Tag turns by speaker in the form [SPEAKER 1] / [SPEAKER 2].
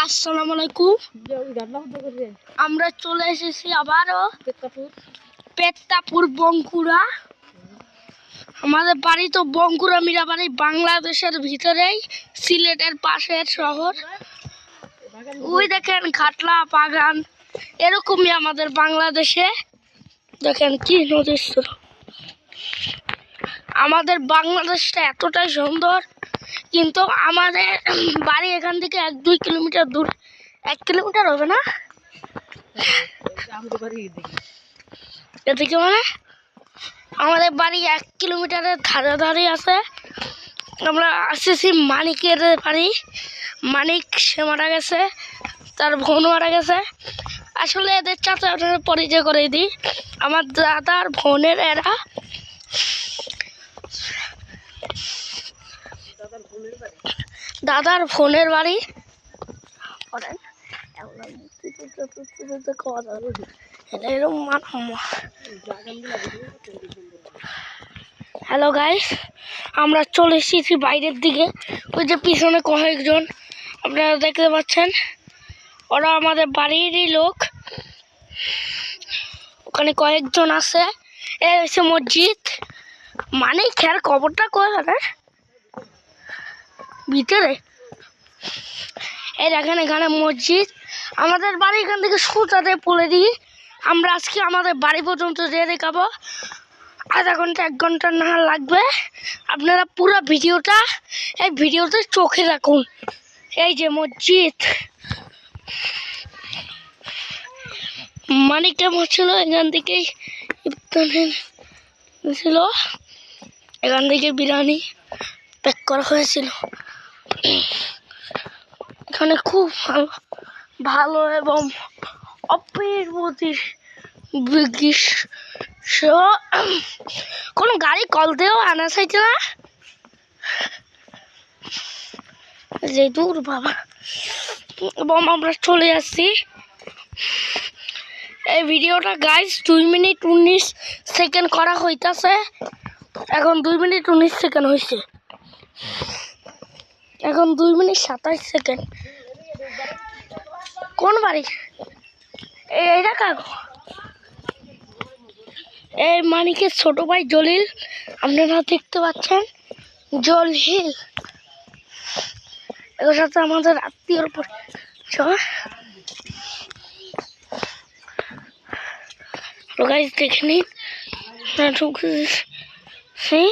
[SPEAKER 1] আসসালামু আলাইকুম। আমরা চলে এসেছি আবারও পেত্তাপুর বঙ্কুড়া। আমাদের বাড়ি তো বঙ্কুড়া মিরাবাড়ি, বাংলাদেশের ভিতরেই, সিলেটের পাশের শহর। ওই দেখেন ঘাটলা বাগান, এরকমই আমাদের বাংলাদেশে। দেখেন কি নদীর স্রোত। আমাদের বাংলাদেশটা এতটাই সুন্দর, কিন্তু আমাদের বাড়ি এখান থেকে 1-2 কিলোমিটার দূর। 1 কিলোমিটার হবে না এদিকে, মানে আমাদের বাড়ি 1 কিলোমিটারের ধারে ধারে আছে। আমরা আসতেছি মানিকের বাড়ি। মানিক সে মারা গেছে, তার বোন মারা গেছে। আসলে এদের চাচা পরিচয় করে দিই, আমার দাদার বোনের এরা। দাদার বোনের বাড়ি। হ্যালো গাইস, আমরা চলে এসেছি বাইরের দিকে। ওই যে পিছনে কয়েকজন আপনারা দেখতে পাচ্ছেন, ওরা আমাদের বাড়িরই লোক। ওখানে কয়েকজন আছে। এ হচ্ছে মসজিদ। মানে খেয়ার কবরটা কোথায় ভিতরে, এই দেখেন এখানে মসজিদ। আমাদের বাড়ি এখান থেকে সোজাতে পড়ে দিই। আমরা আজকে আমাদের বাড়ি পর্যন্ত যেয়ে দেখাবো। আধা ঘন্টা 1 ঘন্টা না লাগবে। আপনারা পুরো ভিডিওটা এই ভিডিওতে চোখে রাখুন। এই যে মসজিদ, মানে কেমন ছিল, এখান থেকেই ছিল, এখান থেকে বিরিয়ানি প্যাক করা হয়েছিল। এখানে খুব ভালো এবং কোনো গাড়ি কল দিয়েও আনা চাইছে না, যে দূর বাবা। এবং আমরা চলে আসছি। এই ভিডিওটা গাইস 2 মিনিট 19 সেকেন্ড করা হইতাছে। এখন 2 মিনিট 19 সেকেন্ড হয়েছে। এখন 2 মিনিট 27 সেকেন্ড। কোন বাড়ি এইটা কাকু? এই মানিকের ছোট ভাই জলিল, আপনারা দেখতে পাচ্ছেন জলিল। এর সাথে আমাদের আত্মীয়র গাইস দেখে নিন। সেই